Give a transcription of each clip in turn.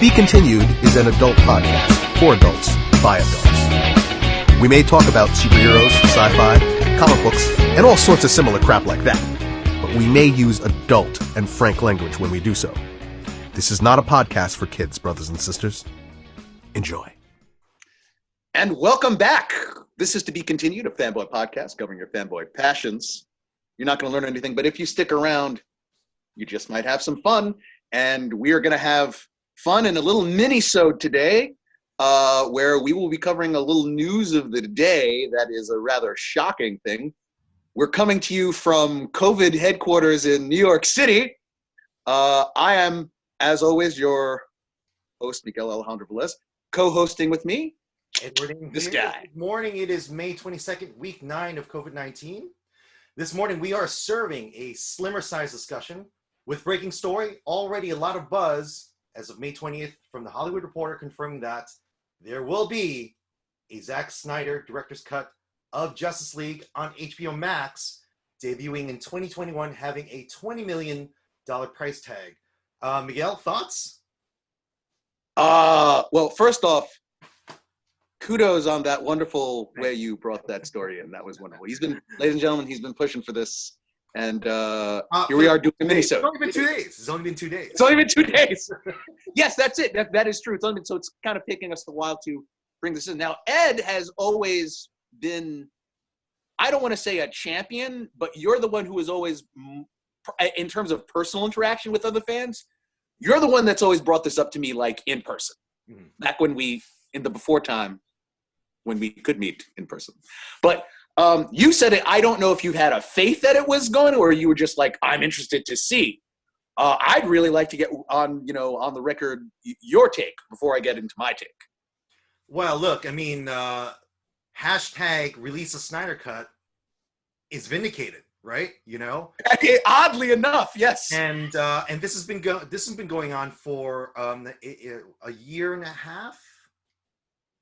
Be Continued is an adult podcast for adults by adults. We may talk about superheroes, sci-fi, comic books, and all sorts of similar crap like that. But we may use adult and frank language when we do so. This is not a podcast for kids, brothers and sisters. Enjoy. And welcome back. This is To Be Continued, a fanboy podcast covering your fanboy passions. You're not going to learn anything, but if you stick around, you just might have some fun. And we are going to have fun in a little mini-sode today, where we will be covering a little news of the day that is a rather shocking thing. We're coming to you from COVID headquarters in New York City. I am, as always, your host, Miguel A. Velez. Co-hosting with me, Edward Ng this here. guy. Good morning. It is May 22nd, week 9 of COVID-19. This morning, we are serving a slimmer size discussion with breaking story. Already a lot of buzz as of May 20th from the Hollywood Reporter confirming that there will be a Zack Synder director's cut of Justice League on HBO Max, debuting in 2021, having a $20 million price tag. Miguel, thoughts? Well, first off, kudos on that wonderful way you brought that story in. That was wonderful. He's been, ladies and gentlemen, he's been pushing for this. And here we are doing a mini-sode. It's only been 2 days. It's only been 2 days. It's only been 2 days. Yes, that's it. That is true. It's only been, so it's kind of taking us a while to bring this in. Now, Ed has always been, I don't want to say a champion, but you're the one who has always, in terms of personal interaction with other fans, you're the one that's always brought this up to me, like, in person. Mm-hmm. Back when in the before time, when we could meet in person. But you said it, I don't know if you had a faith that it was going, or you were just like, I'm interested to see. I'd really like to get on the record your take before I get into my take. Well, look, I mean, hashtag release a Snyder cut is vindicated, right? You know, oddly enough, yes. And this has been going on for a year and a half.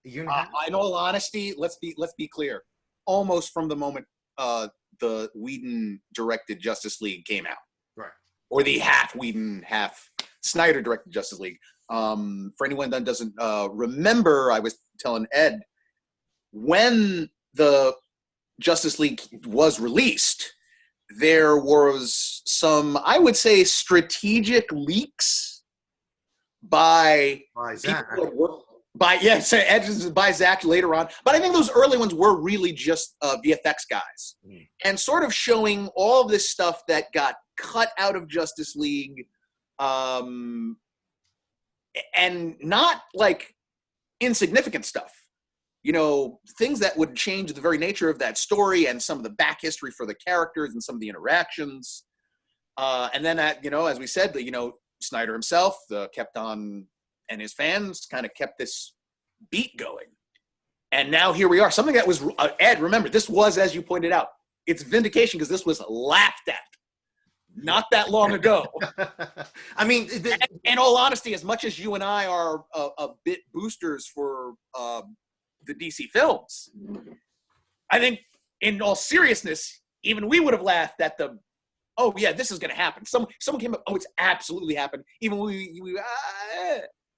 In all honesty, let's be clear. Almost from the moment the Whedon directed Justice League came out, right? Or the half Whedon, half Snyder directed Justice League. For anyone that doesn't remember, I was telling Ed, when the Justice League was released, there was some, I would say, strategic leaks by Zack. By Zack later on. But I think those early ones were really just VFX guys. Mm. And sort of showing all of this stuff that got cut out of Justice League, and not like insignificant stuff. You know, things that would change the very nature of that story and some of the back history for the characters and some of the interactions. And then, as we said, Snyder himself kept on, and his fans kind of kept this beat going. And now here we are. Something that was, Ed, remember, this was, as you pointed out, it's vindication because this was laughed at not that long ago. I mean, in all honesty, as much as you and I are a bit boosters for the DC films, I think in all seriousness, even we would have laughed at oh yeah, this is going to happen. Someone came up, oh, it's absolutely happened. Even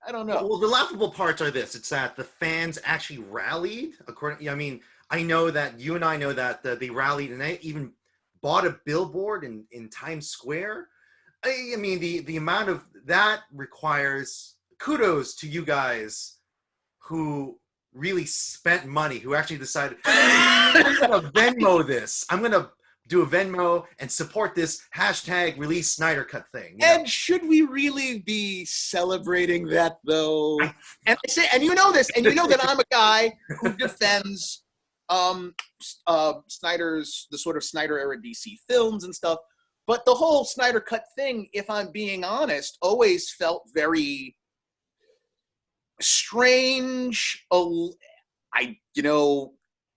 I don't know. Well, the laughable parts are this. It's that the fans actually rallied. I know that you and I know that they rallied, and they even bought a billboard in Times Square. I mean, the amount of that requires kudos to you guys who really spent money, who actually decided, I'm going to Venmo this. I'm going to do a Venmo and support this hashtag release Snyder cut thing. And should we really be celebrating that though? And I say, and you know this, and you know that I'm a guy who defends Snyder's, the sort of Snyder era DC films and stuff. But the whole Snyder cut thing, if I'm being honest, always felt very strange.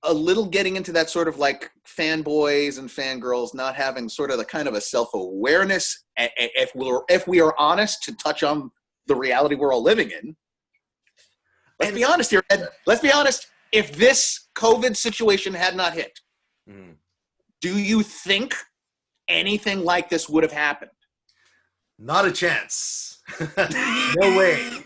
A little getting into that sort of like fanboys and fangirls not having sort of the kind of a self-awareness, if we are honest, to touch on the reality we're all living in. Let's be honest here, Ed. Let's be honest. If this COVID situation had not hit, do you think anything like this would have happened? Not a chance. No way.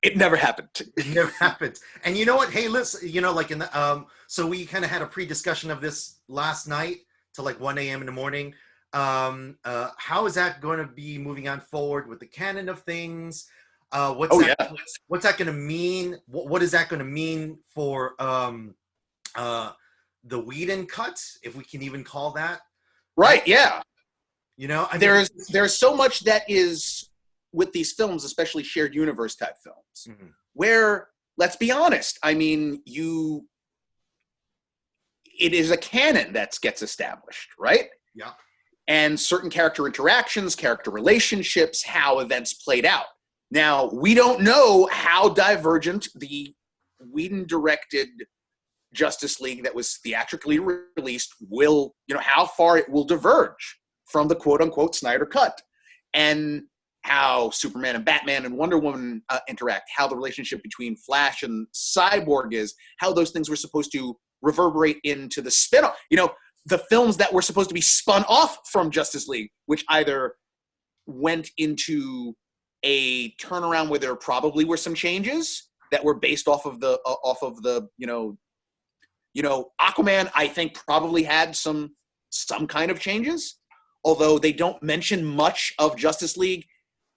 It never happened. It never happened. And you know what? Hey, listen, like in the so we kind of had a pre-discussion of this last night till like 1 a.m. in the morning. How is that going to be moving on forward with the canon of things? What's that going to mean? What is that going to mean for the Whedon cut, if we can even call that? Right. Yeah. There's so much that is with these films, especially shared universe type films, where, let's be honest, I mean, it is a canon that gets established, right? Yeah. And certain character interactions, character relationships, how events played out. Now, we don't know how divergent the Whedon-directed Justice League that was theatrically released will, how far it will diverge from the quote-unquote Snyder Cut. And how Superman and Batman and Wonder Woman interact, how the relationship between Flash and Cyborg is, how those things were supposed to reverberate into the spin-off. The films that were supposed to be spun off from Justice League, which either went into a turnaround where there probably were some changes that were based off of the Aquaman, I think probably had some kind of changes, although they don't mention much of Justice League.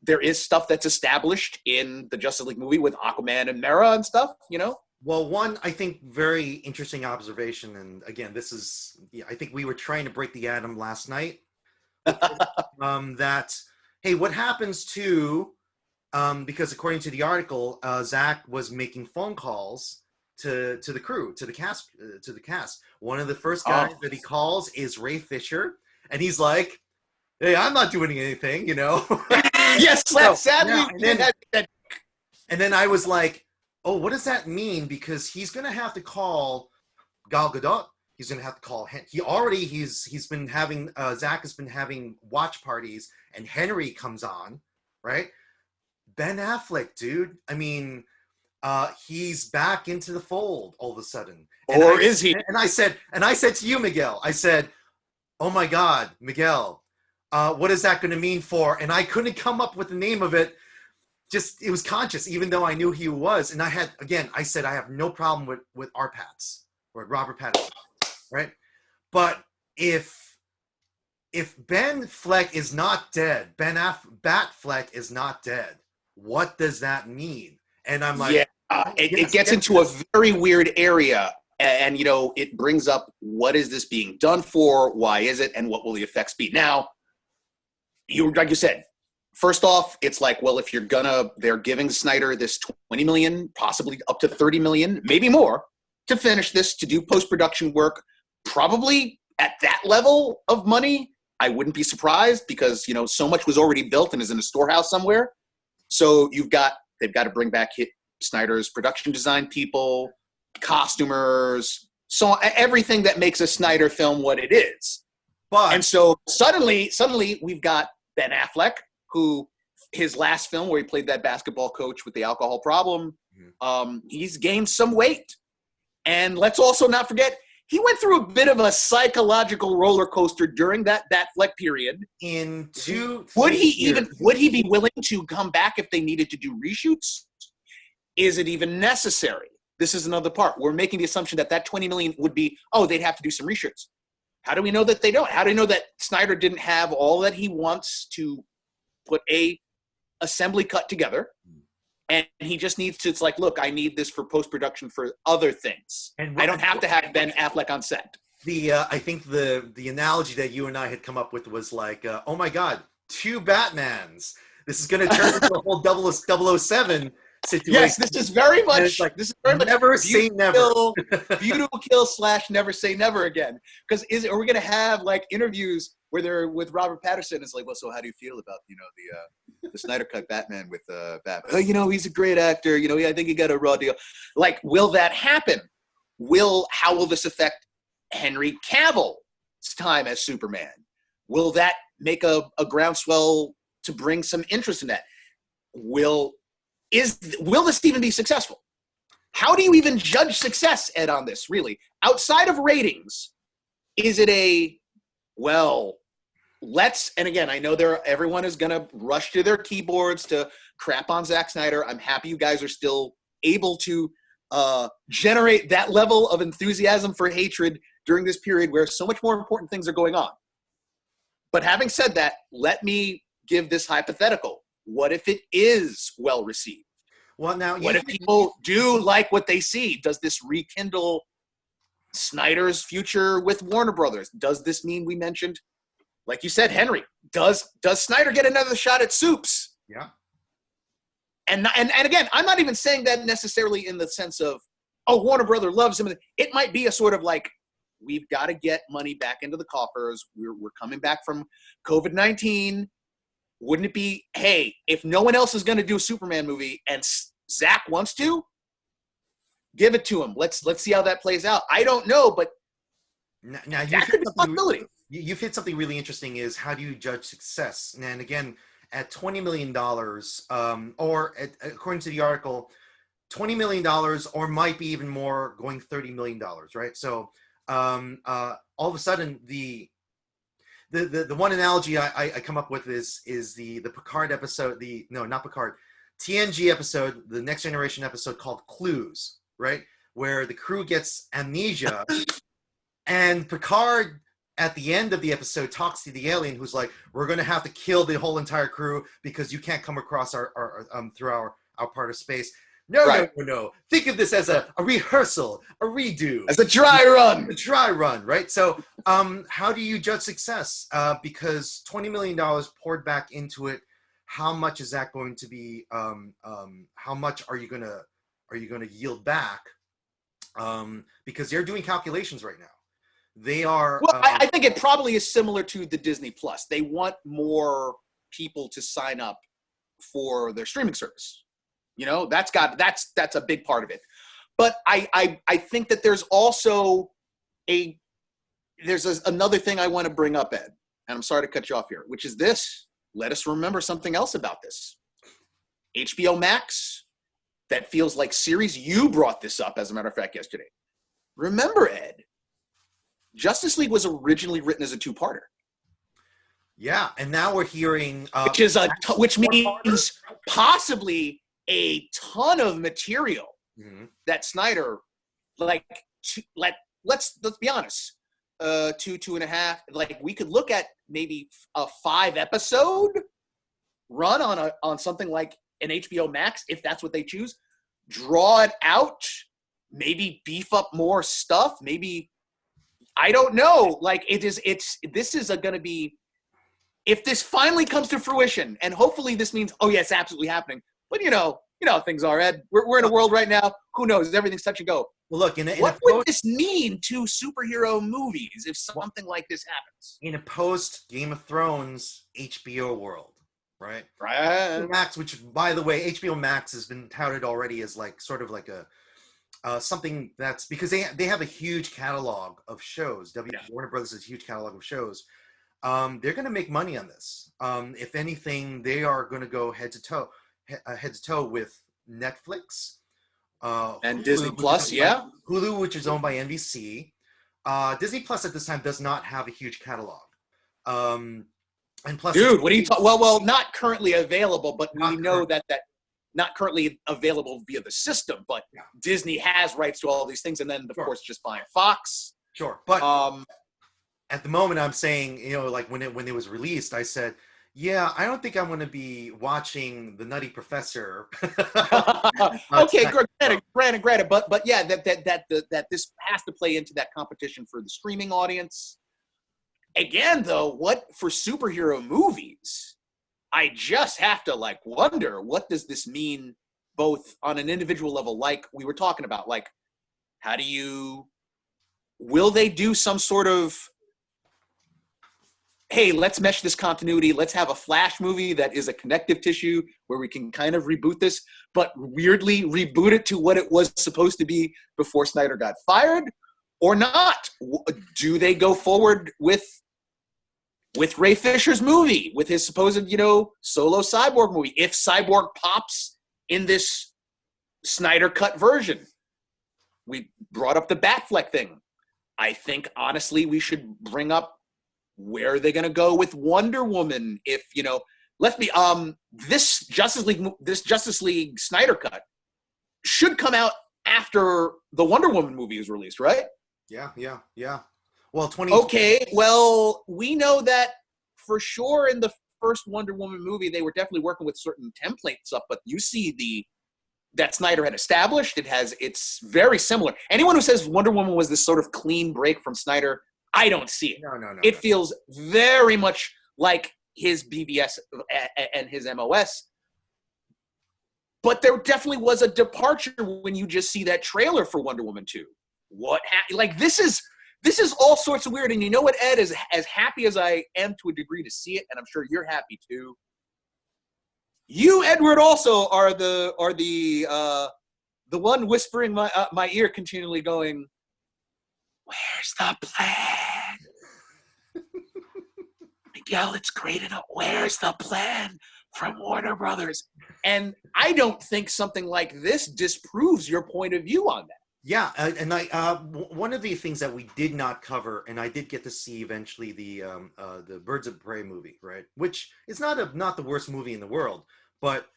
There is stuff that's established in the Justice League movie with Aquaman and Mera and stuff, Well, one, I think, very interesting observation, and again, I think we were trying to break the atom last night, that, hey, what happens to, because according to the article, Zack was making phone calls to the crew, to the cast. One of the first guys that he calls is Ray Fisher, and he's like, hey, I'm not doing anything, Yes, sadly. Yeah, and then I was like, oh, what does that mean? Because he's going to have to call Gal Gadot. He's going to have to call he's been having, Zack has been having watch parties, and Henry comes on, right? Ben Affleck, dude. I mean, he's back into the fold all of a sudden. Is he? And I said to you, Miguel, I said, oh my God, Miguel, what is that going to mean for? And I couldn't come up with the name of it. Just, it was conscious, even though I knew he was. And I said, I have no problem with R-Pats, or Robert Pattinson, right? But if Ben Fleck is not dead, Batfleck is not dead, what does that mean? And I'm like, it gets into a very weird area. And, it brings up, what is this being done for? Why is it? And what will the effects be? Now, like you said, first off, it's like, well, if they're giving Snyder this $20 million, possibly up to $30 million, maybe more, to finish this, to do post-production work, probably at that level of money, I wouldn't be surprised, because, so much was already built and is in a storehouse somewhere. So they've got to bring back Snyder's production design people, costumers, so everything that makes a Snyder film what it is. And so suddenly we've got Ben Affleck, who, his last film where he played that basketball coach with the alcohol problem, he's gained some weight. And let's also not forget, he went through a bit of a psychological roller coaster during that Fleck period. Would he be willing to come back if they needed to do reshoots? Is it even necessary? This is another part. We're making the assumption that $20 million would be, they'd have to do some reshoots. How do we know that they don't? How do we know that Snyder didn't have all that he wants to put a assembly cut together, and he just needs to, it's like, look, I need this for post-production for other things. I don't have to have Ben Affleck on set. I think the analogy that you and I had come up with was like, oh my God, 2 Batmans. This is going to turn into a whole 007 situation. Yes, this is very much never say never. Beautiful kill / never say never again. Because are we going to have like interviews where they're with Robert Pattinson? It's like, well, so how do you feel about the Snyder Cut Batman with Batman? He's a great actor. I think he got a raw deal. Like, will that happen? How will this affect Henry Cavill's time as Superman? Will that make a groundswell to bring some interest in that? Will this even be successful? How do you even judge success, Ed, on this, really? Outside of ratings, is it and again, I know everyone is going to rush to their keyboards to crap on Zack Snyder. I'm happy you guys are still able to generate that level of enthusiasm for hatred during this period where so much more important things are going on. But having said that, let me give this hypothetical. What if it is well received? Well, now, what if people do like what they see? Does this rekindle Snyder's future with Warner Brothers? Does this mean we mentioned, like you said, Henry, does Snyder get another shot at Soups? Yeah. And again, I'm not even saying that necessarily in the sense of, oh, Warner Brother loves him. It might be a sort of like, we've got to get money back into the coffers. We're coming back from COVID-19. Wouldn't it be, hey, if no one else is going to do a Superman movie and Zack wants to, give it to him. Let's see how that plays out. I don't know, but now that could be a possibility. You've hit something really interesting is how do you judge success? And again, at $20 million, according to the article, $20 million or might be even more, going $30 million, right? So all of a sudden, the one analogy I come up with is the Picard episode, not Picard, TNG episode, the Next Generation episode called Clues, right? Where the crew gets amnesia and Picard at the end of the episode talks to the alien who's like, we're going to have to kill the whole entire crew because you can't come across through our part of space. No. Think of this as a rehearsal, a redo. As a dry run. A dry run, right? So how do you judge success? Because $20 million poured back into it, how much is that going to be, how much are you going to yield back? Because they're doing calculations right now. They are. Well, I think it probably is similar to the Disney Plus. They want more people to sign up for their streaming service. You know, that's a big part of it. But I think that there's also another thing I want to bring up, Ed, and I'm sorry to cut you off here, which is this. Let us remember something else about this. HBO Max, that feels like series. You brought this up, as a matter of fact, yesterday. Remember, Ed, Justice League was originally written as a two-parter. Yeah, and now we're hearing which means possibly a ton of material that Snyder, let's be honest, 2.5, like we could look at maybe a 5-episode run on something like an HBO Max if that's what they choose. Draw it out, maybe beef up more stuff, maybe. I don't know. Like this is going to be, if this finally comes to fruition, and hopefully this means, oh yeah, it's absolutely happening. But you know how things are, Ed. We're in a world right now. Who knows? Everything's touch and go. Well, look, what would this mean to superhero movies if something like this happens? In a post Game of Thrones HBO world, right? Right. Max, which by the way, HBO Max has been touted already as like sort of like a something that's because they have a huge catalog of shows. Warner Brothers has a huge catalog of shows. They're going to make money on this. If anything, they are going to go head to toe with Netflix and Hulu, Disney Plus. Hulu, which is owned by NBC. Disney Plus at this time does not have a huge catalog. And plus, dude, what are you talking? Well, not currently available, but we know that not currently available via the system, but Disney has rights to all these things, and then of course just buying Fox. Sure, but at the moment, I'm saying, like when it was released, I said, yeah, I don't think I'm going to be watching The Nutty Professor. Okay, granted, but yeah, that this has to play into that competition for the streaming audience. Again, though, what for superhero movies? I just have to wonder, what does this mean both on an individual level, like we were talking about, like will they do some sort of, hey, let's mesh this continuity, let's have a Flash movie that is a connective tissue where we can kind of reboot this, but weirdly reboot it to what it was supposed to be before Snyder got fired, or not? Do they go forward with Ray Fisher's movie, with his supposed, solo Cyborg movie, if Cyborg pops in this Snyder cut version? We brought up the Batfleck thing. I think, honestly, we should bring up Where are they going to go with Wonder Woman? If, let's be, this Justice League Snyder cut should come out after the Wonder Woman movie is released, right? Yeah. Well, Okay, well, we know that for sure in the first Wonder Woman movie, they were definitely working with certain template stuff, but you see that Snyder had established, it's very similar. Anyone who says Wonder Woman was this sort of clean break from Snyder, I don't see it. No. It feels very much like his BVS and his MOS. But there definitely was a departure when you just see that trailer for Wonder Woman 2. This is all sorts of weird. And you know what, Ed, is as happy as I am to a degree to see it, and I'm sure you're happy too. You, Edward, also are the one whispering my ear continually, going, "Where's the plan, Miguel? It's great enough. Where's the plan from Warner Brothers?" And I don't think something like this disproves your point of view on that. Yeah, and one of the things that we did not cover, and I did get to see eventually the Birds of Prey movie, right? Which is not the worst movie in the world, but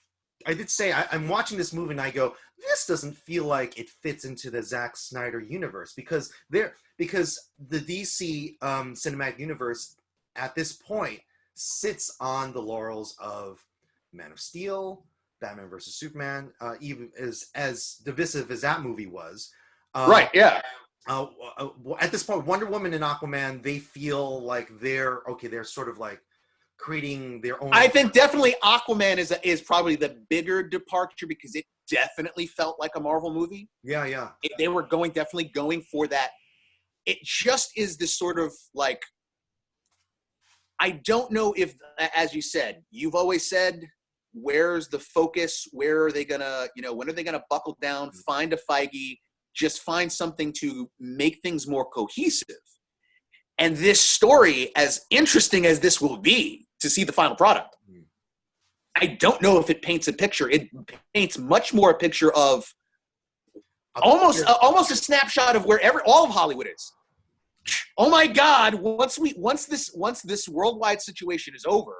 I did say I'm watching this movie and I go, this doesn't feel like it fits into the Zack Snyder universe because the DC cinematic universe at this point sits on the laurels of Man of Steel, Batman versus Superman, even as divisive as that movie was. Right, yeah. At this point, Wonder Woman and Aquaman, they feel like they're sort of like creating their own. I think definitely Aquaman is probably the bigger departure because it definitely felt like a Marvel movie. Yeah. They were definitely going for that. It just is this sort of like, I don't know if, as you said, you've always said, where's the focus? Where are they gonna, when are they gonna buckle down, find a Feige, just find something to make things more cohesive? And this story, as interesting as this will be to see the final product, I don't know if it paints a picture. It paints much more a picture of almost a snapshot of where all of Hollywood is. Oh my God! Once this worldwide situation is over,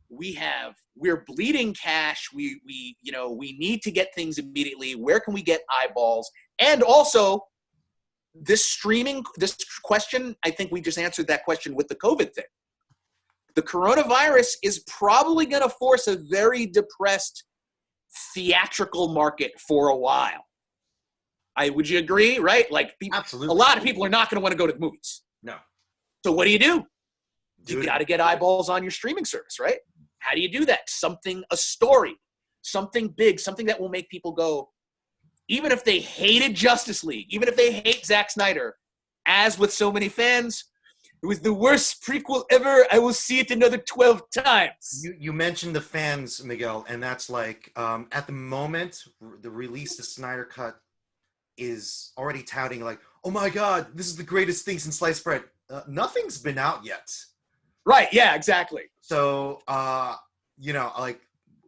we're bleeding cash. We need to get things immediately. Where can we get eyeballs? And also, this question, I think we just answered that question with the COVID thing. The coronavirus is probably going to force a very depressed theatrical market for a while. Would you agree, right? Like, absolutely. A lot of people are not going to want to go to the movies. No. So what do? You got to get eyeballs on your streaming service, right? How do you do that? A story, something big, something that will make people go, even if they hated Justice League, even if they hate Zack Snyder, as with so many fans, it was the worst prequel ever. I will see it another 12 times. You mentioned the fans, Miguel, and that's like, at the moment, the release, the Snyder Cut is already touting like, oh my God, this is the greatest thing since sliced bread. Nothing's been out yet. Right, yeah, exactly. So, like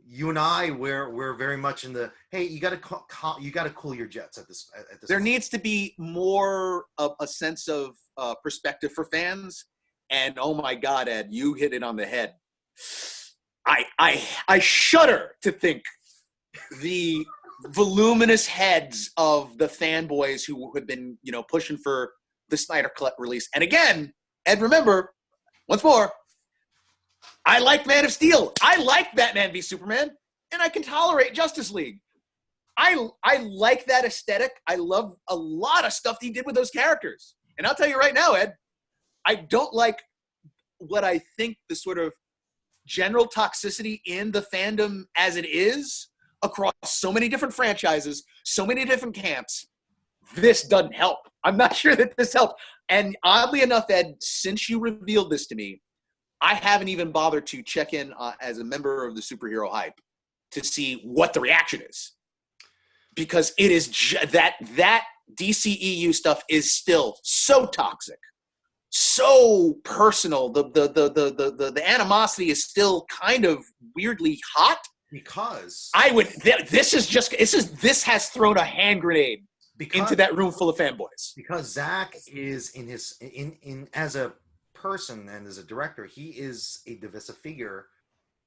you and I, we're very much in the, hey, you got to cool your jets at this. There needs to be more of a sense of perspective for fans. And oh my God, Ed, you hit it on the head. I shudder to think the voluminous heads of the fanboys who have been, pushing for the Snyder Cut release. And again, Ed, remember, once more, I like Man of Steel. I like Batman v Superman, and I can tolerate Justice League. I like that aesthetic. I love a lot of stuff he did with those characters. And I'll tell you right now, Ed, I don't like what I think the sort of general toxicity in the fandom as it is across so many different franchises, so many different camps. This doesn't help. I'm not sure that this helped. And oddly enough, Ed, since you revealed this to me, I haven't even bothered to check in as a member of the superhero hype to see what the reaction is. Because it is that DCEU stuff is still so toxic, so personal. The animosity is still kind of weirdly hot. Because this has thrown a hand grenade into that room full of fanboys. Because Zack is in as a person and as a director, he is a divisive figure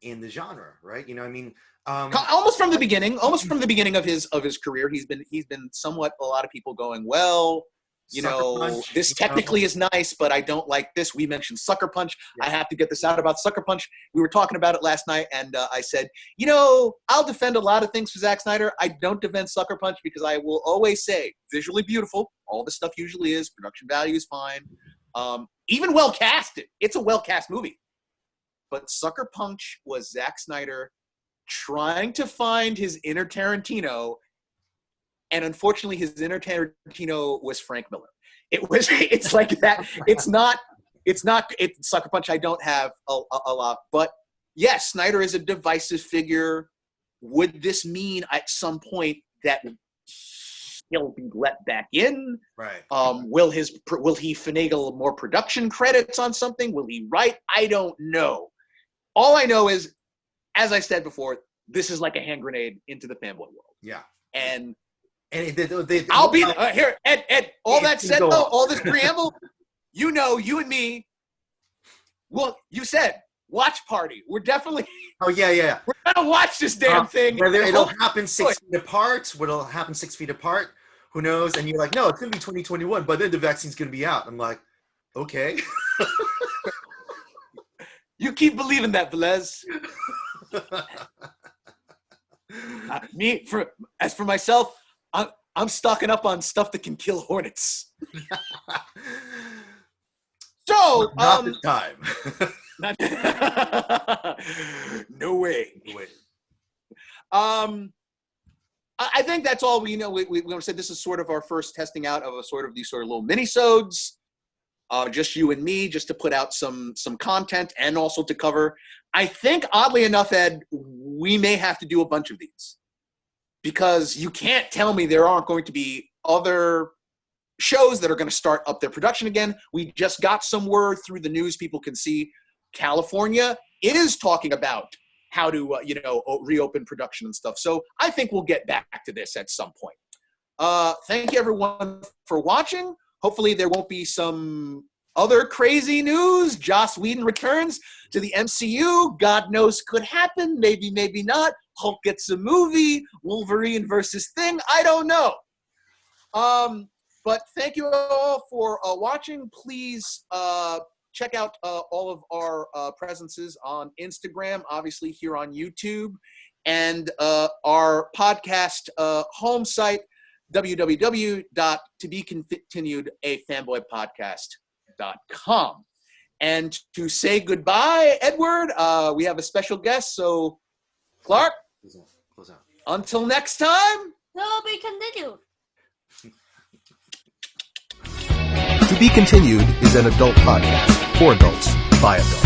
in the genre, right? You know, I mean, almost from the beginning of his career, he's been somewhat, a lot of people going, well, Sucker Punch, this technically is nice, but I don't like this. We mentioned Sucker Punch. Yeah. I have to get this out about Sucker Punch. We were talking about it last night, and I said, I'll defend a lot of things for Zack Snyder. I don't defend Sucker Punch because I will always say, visually beautiful. All this stuff usually is. Production value is fine. Even well casted. It's a well cast movie. But Sucker Punch was Zack Snyder trying to find his inner Tarantino. And unfortunately, his inner Tarantino was Frank Miller. It's like that. It's not Sucker Punch. I don't have a lot, but yes, Snyder is a divisive figure. Would this mean at some point that he'll be let back in? Right. Will he finagle more production credits on something? Will he write? I don't know. All I know is, as I said before, this is like a hand grenade into the fanboy world. Yeah. And I'll be here, Ed. All that said, though, all this preamble, you and me. Well, you said watch party. We're definitely. Oh yeah. We're gonna watch this damn thing. Whether it'll happen 6 feet apart, what'll happen 6 feet apart, who knows? And you're like, no, it's gonna be 2021, but then the vaccine's gonna be out. I'm like, okay. You keep believing that, Velez. As for myself, I'm stocking up on stuff that can kill hornets. So not this time. No way. I think that's all we know. We said this is sort of our first testing out of these little mini-sodes. Just you and me, just to put out some content and also to cover. I think, oddly enough, Ed, we may have to do a bunch of these. Because you can't tell me there aren't going to be other shows that are going to start up their production again. We just got some word through the news. People can see California is talking about how to, reopen production and stuff. So I think we'll get back to this at some point. Thank you, everyone, for watching. Hopefully there won't be some other crazy news. Joss Whedon returns to the MCU. God knows could happen. Maybe, maybe not. Hulk gets a movie. Wolverine versus Thing. I don't know. But thank you all for watching. Please check out all of our presences on Instagram, obviously here on YouTube, and our podcast home site, www.tobecontinuedafanboypodcast.com. And to say goodbye, Edward, we have a special guest. So, Clark, Close out. Until next time. To be continued. To Be Continued is an adult podcast for adults by adults.